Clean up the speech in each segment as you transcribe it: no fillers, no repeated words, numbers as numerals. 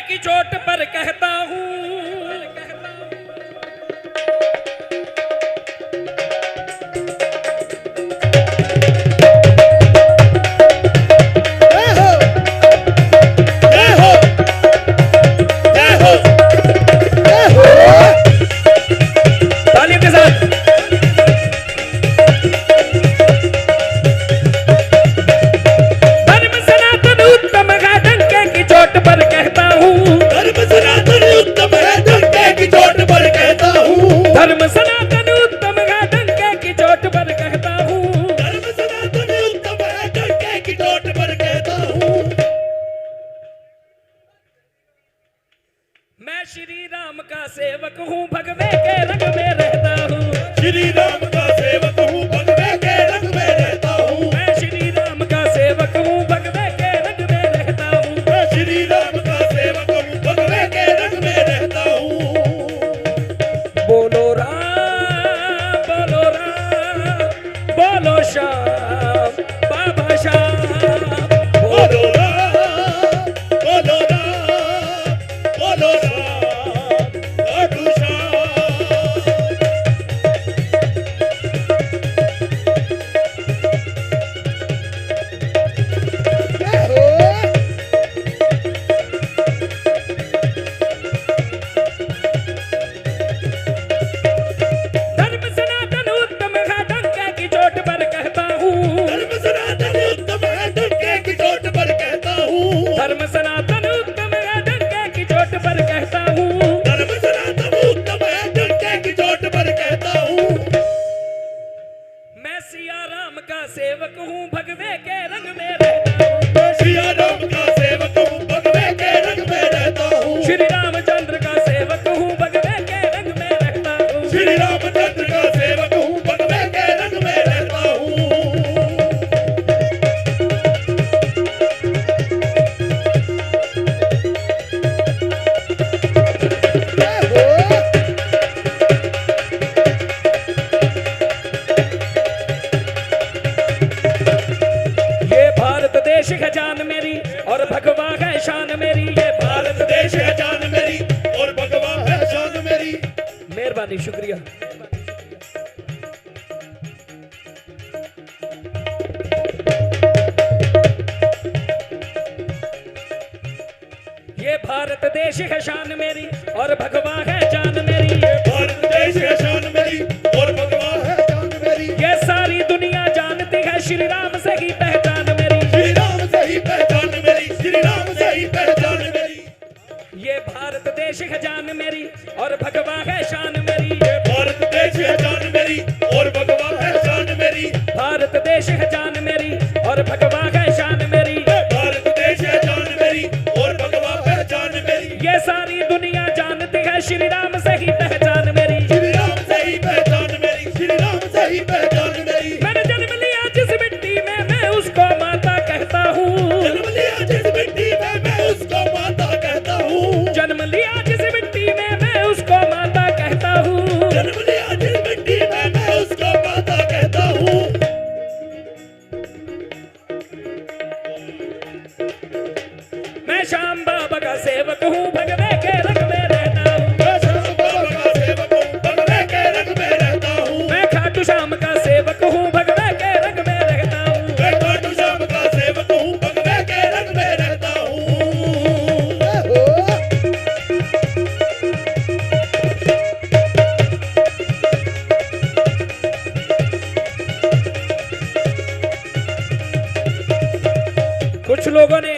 की चोट पर कहता हूँ, मैं श्री राम का सेवक हूँ, भगवे के रंग में रहता हूँ। श्री राम का सेवक हूँ, भगवे के रंग में रहता हूँ। मैं श्री राम का सेवक हूँ, भगवे के रंग में रहता हूँ। मैं श्री राम का सेवक हूँ, भगवे के रंग में रहता हूँ। बोलो राम, बोलो राम, बोलो श्याम बाबा श्याम। बोलो राम, बोलो राम, बोलो राम खाटू श्याम। धर्म सनातन उत्तम है, डंके की चोट पर कहता हूँ। धर्म सनातन उत्तम है, डंके की चोट पर कहता हूँ। धर्म सनातन उत्तम है, डंके की चोट पर कहता हूँ। धर्म सनातन उत्तम है, डंके की चोट पर कहता हूँ। मैं सिया राम का सेवक हूँ, भगवे के रंग में रहता हूँ। मैं श्री राम का सेवक हूँ, भगवे के रंग में रहता हूँ। श्री रामचंद्र का सेवक हूँ, भगवे के रंग में रहता हूँ। श्री रामचंद्र का सेवक हूँ, भगवे के रंग में रहता हूँ। ये भारत देश है जान मेरी और भगवा है शान मेरी। ये भारत देश है जान मेरी और भगवा है शान मेरी। मेहरबानी, शुक्रिया। ये भारत देश है शान मेरी और भगवा है जान मेरी। भारत देश है शान मेरी और भगवा है जान मेरी। ये सारी दुनिया जानती है श्री राम से ही पहचान मेरी। श्री राम से ही पहचान मेरी। श्री राम से ही पहचान मेरी। ये भारत देश है जान मेरी और भगवा है शान मेरी। भारत देश है जान मेरी और भगवा है शान मेरी। भारत देश है जान मेरी और भगवा है शान मेरी। भारत देश है जान मेरी और भगवा है जान मेरी। ये सारी दुनिया जानती है श्री राम से ही पहचान मेरी। श्री राम से ही पहचान मेरी। श्री राम से ही पहचान मेरी। मैंने जन्म लिया जिस मिट्टी में, मैं उसको माता कहता हूँ। जन्म लिया जिस मिट्टी में, मैं उसको माता कहता हूँ। जन्म लिया जिस मिट्टी में, मैं उसको माता कहता हूँ। जन्म लिया जिस मिट्टी में, मैं उसको माता कहता हूँ। मैं श्याम बाबा का सेवक हूँ, भगवे के रंग में रहता हूँ। मैं श्याम बाबा का सेवक हूँ, भगवे के रंग में रहता हूँ। मैं खाटू श्याम का सेवक हूँ, भगवे के रंग में रहता हूँ। मैं खाटू श्याम का सेवक हूँ, भगवे के रंग में रहता हूँ। कुछ लोगों ने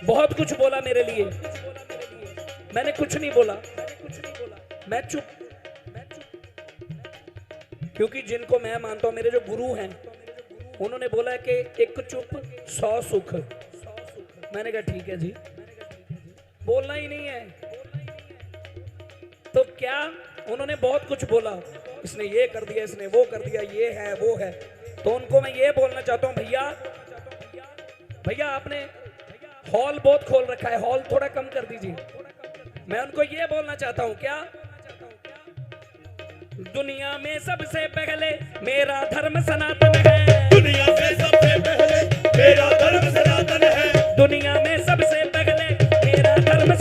बहुत कुछ बोला मेरे लिए, मैंने कुछ नहीं बोला। मैं चुप, क्योंकि जिनको मैं मानता हूं मेरे जो गुरु हैं, उन्होंने बोला है कि एक चुप 100 सुख। मैंने कहा ठीक है जी, बोलना ही नहीं है तो क्या। उन्होंने बहुत कुछ बोला, इसने ये कर दिया, इसने वो कर दिया, ये है वो है। तो उनको मैं ये बोलना चाहता हूं, भैया भैया आपने हॉल बहुत खोल रखा है, हॉल थोड़ा कम कर दीजिए। मैं उनको ये बोलना चाहता हूं, क्या दुनिया में सबसे पहले मेरा धर्म सनातन है। दुनिया में सबसे पहले मेरा धर्म सनातन है। दुनिया में सबसे पहले मेरा धर्म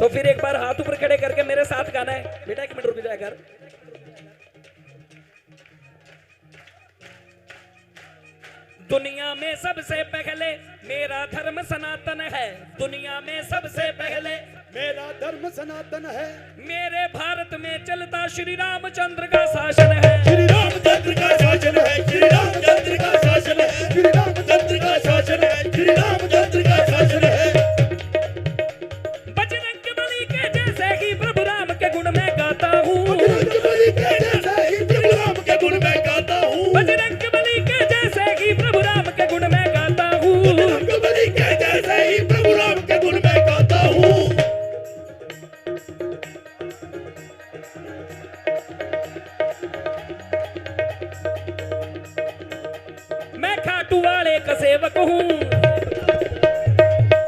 फिर एक बार हाथ ऊपर खड़े करके मेरे साथ गाना है। बेटा 1 मिनट रुक जाया कर। दुनिया में सबसे पहले मेरा धर्म सनातन है। दुनिया में सबसे पहले मेरा धर्म सनातन है। मेरे भारत में चलता श्री रामचंद्र का शासन है। श्री रामचंद्र का शासन है। श्री रामचंद्र का शासन है। श्री रामचंद्र का शासन है। श्री रामचंद्र का शासन है। बजरंग बली के जैसे ही प्रभु राम के गुण में गाता हूँ। बजरंग बली के जैसे ही प्रभु राम के गुण में गाता हूँ। बजरंग बली के जैसे ही प्रभु राम के गुण में गाता हूँ। बजरंग बली के जैसे ही प्रभु राम के गुण में गाता हूँ। मैं खाटू वाले का सेवक हूँ।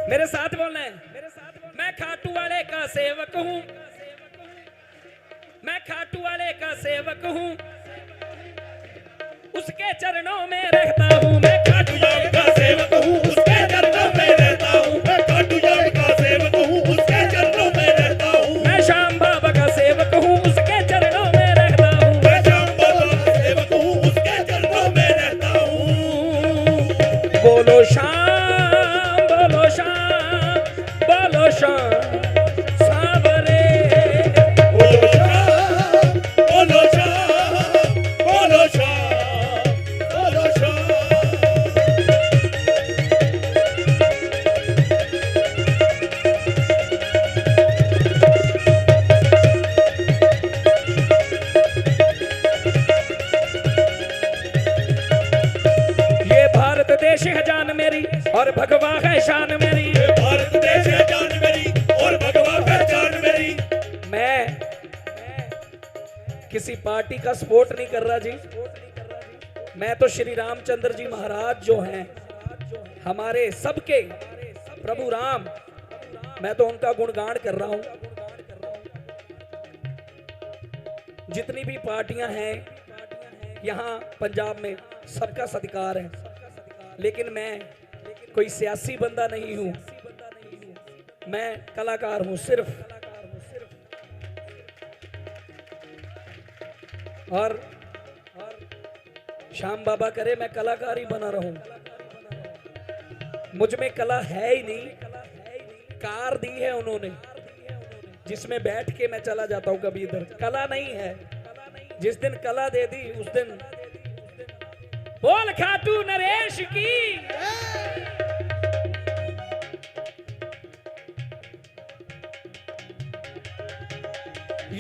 मेरे साथ बोलना है। मैं खाटू वाले का सेवक हूँ। मैं खाटू वाले का सेवक हूँ। उसके चरणों में रहता हूँ। मैं खाटू श्याम का सेवक हूँ। उसके चरणों में रहता हूँ। मैं खाटू श्याम का सेवक हूँ। उसके चरणों में रहता हूँ। मैं श्याम बाबा का सेवक हूँ। उसके चरणों में रहता हूँ। मैं श्याम बाबा का सेवक हूँ। उसके चरणों में रहता हूँ। बोलो श्याम, बोलो श्याम, बोलो श्याम सावरे। बोलो श्याम, बोलो श्याम, बोलो श्याम, बोलो श्याम। ये भारत देश है जान मेरी और भगवा है शान मेरी। ये भारत देश है जान मेरी और भगवा पहचान मेरी। मैं किसी पार्टी का सपोर्ट नहीं कर रहा जी। मैं तो श्री रामचंद्र जी महाराज जो हैं हमारे सबके प्रभु राम, मैं तो उनका गुणगान कर रहा हूं। जितनी भी पार्टियां हैं यहाँ पंजाब में सबका सत्कार है, लेकिन मैं कोई सियासी बंदा नहीं हूं। मैं कलाकार हूं सिर्फ। और श्याम बाबा करे मैं कलाकार ही बना रहूं। मुझ में कला है ही नहीं। कार दी है उन्होंने जिसमें बैठ के मैं चला जाता हूं कभी इधर। कला नहीं है। जिस दिन कला दे दी उस दिन बोल खाटू नरेश की।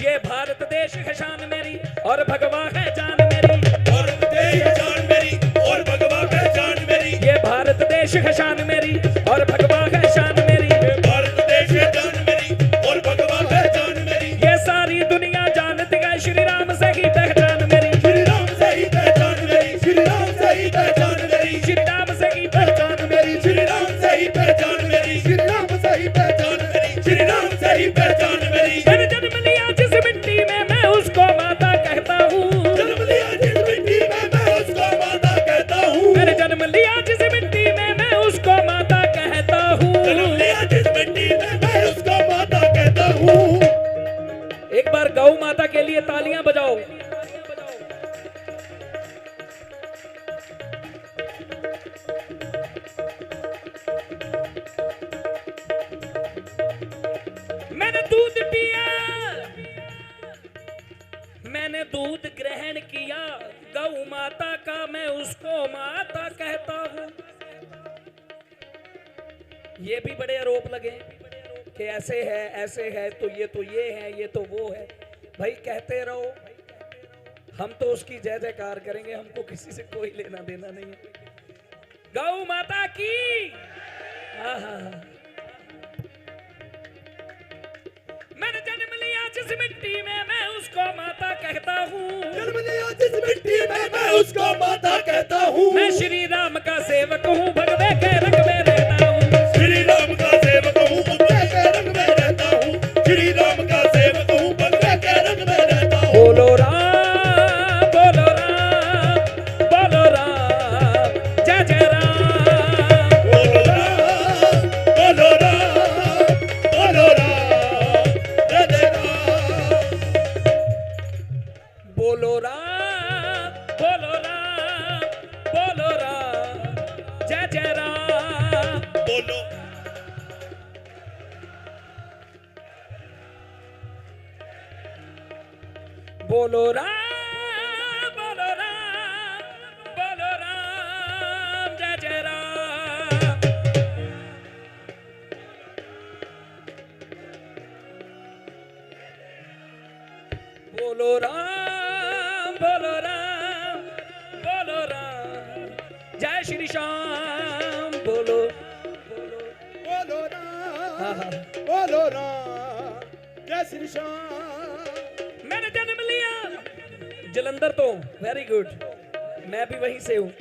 ये भारत देश है शान मेरी और भगवा है जान मेरी। भारत देश है जान मेरी और भगवा पहचान मेरी। ये भारत देश है शान मेरी और भगवा है शान मेरी। ये भारत देश है जान मेरी और भगवा पहचान मेरी। ये सारी दुनिया जानती है श्री राम से ही पहचान मेरी। श्री राम से ही पहचान मेरी। श्री राम से ही पहचान मेरी। श्री राम से ही पहचान मेरी। श्री राम से ही पहचान मेरी। श्री राम से ही पहचान मेरी। श्री राम से ही पहचान मेरी। मैंने जन्म लिया जिस मिट्टी में मैं उसको माता कहता हूँ। जन्म लिया जिस मिट्टी में मैं उसको माता कहता हूँ। मैंने जन्म लिया जिस मिट्टी में मैं उसको माता कहता हूँ। जन्म लिया जिस मिट्टी में मैं उसको माता कहता हूँ। एक बार गौ माता के लिए तालियां बजाओ। मैंने दूध पिया, मैंने दूध ग्रहण किया, गौ माता का मैं उसको माता कहता हूं। ये भी बड़े आरोप लगे कि ऐसे है तो ये है, ये तो वो है। भाई कहते रहो, हम तो उसकी जय जयकार करेंगे। हमको किसी से कोई लेना देना नहीं है। गौ माता की। आहा। मैंने जन्म लिया जिस मिट्टी में मैं उसको माता कहता हूँ। जन्म लिया जिस मिट्टी में मैं उसको माता कहता हूँ। मैं श्री राम का सेवक हूँ, भगवे के रंग में रहता हूँ। श्री राम का सेवक हूँ, भगवे के रंग में रहता हूँ। श्री राम का सेवक हूँ, भगवे के रंग में रहता हूँ। बोलो राम, बोलो राम, बोलो राम, जय जय राम। बोलो राम, बोलो राम, बोलो राम, बोलो राम, बोलो राम, बोलो राम, जय जय राम। बोलो राम, बोलो राम, बोलो राम, जय श्री श्याम। बोलो बोलो राम, बोलो राम, जय श्री श्याम। मैंने जन्म लिया जलंधर तो, वेरी गुड, मैं भी वहीं से हूँ।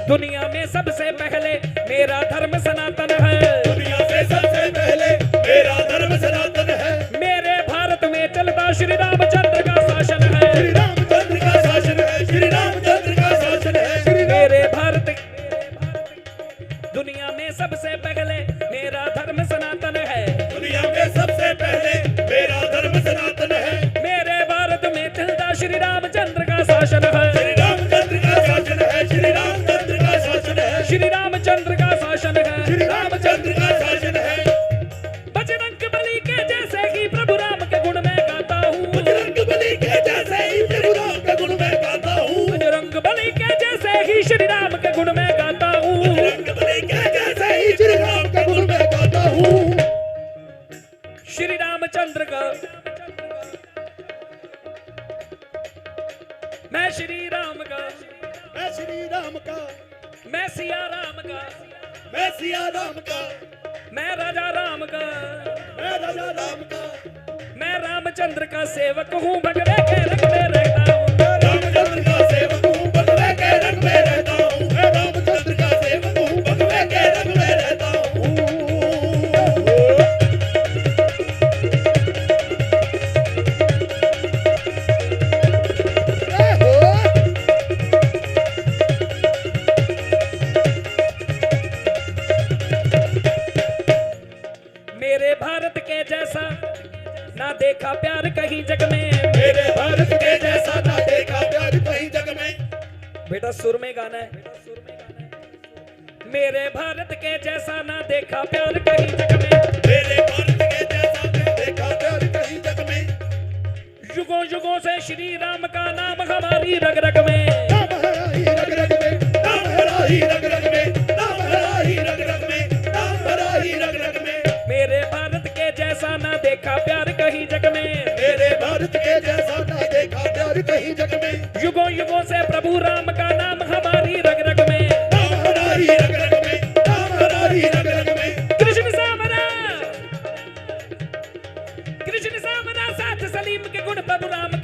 दुनिया में सबसे पहले मेरा धर्म सनातन है। दुनिया से सबसे पहले मेरा धर्म सनातन है। मेरे भारत में चलता श्री रामचंद्र का शासन है। श्री रामचंद्र का शासन है। श्री रामचंद्र का शासन है। मेरे भारत, दुनिया में सबसे पहले मेरा धर्म सनातन है। दुनिया में सबसे पहले मेरा धर्म सनातन है। मेरे भारत में चलता श्री रामचंद्र का शासन है। श्री रामचंद्र का शासन है। श्री रामचंद्र का शासन है। श्री रामचंद्र का शासन है। श्री रामचंद्र का शासन है। बजरंग बली के जैसे ही प्रभु राम के गुण में गाता हूँ। बजरंग बली के जैसे ही प्रभु राम के गुण में गाता हूँ। बजरंग बली के जैसे ही श्री राम के गुण में गाता हूँ। बजरंग बली के जैसे ही श्री राम के गुण में गाता हूँ। श्री रामचंद्र का, मैं श्री राम का, मैं श्री राम का, मैं सिया राम का, मैं सिया राम का, मैं राजा राम का, मैं राजा राम का, मैं रामचंद्र का सेवक हूँ, भगवे के रंग में रहता हूँ। रामचंद्र का सेवक हूँ, भगवे के रंग में रहता हूँ। मैं रामचंद्र का सेवक हूँ, भगवे के रंग में रहता हूँ। मेरे भारत के जैसा ना देखा प्यार कहीं जग में। मेरे भारत के जैसा ना देखा प्यार कहीं जग में। बेटा सुर में गाना है। मेरे भारत के जैसा ना देखा प्यार कहीं जग में। मेरे भारत के जैसा ना देखा प्यार कहीं जग में। युगों युगों से श्री राम का नाम हमारी रग रग में। नाम हराही रग रग में, नाम हराही रग रग में, नाम हराही रग रग में, नाम हराही रग रग में। मेरे भारत के जैसा ना देखा प्यार कहीं जग में। मेरे भारत के जैसा ना देखा प्यार कहीं जग में। युगों युगों से प्रभु राम का नाम हमारी रग रग में। नाम हराही रग रग में, नाम हराही रग रग में। कृष्ण सामना, कृष्ण सामना साथ सलीम के गुण प्रभु राम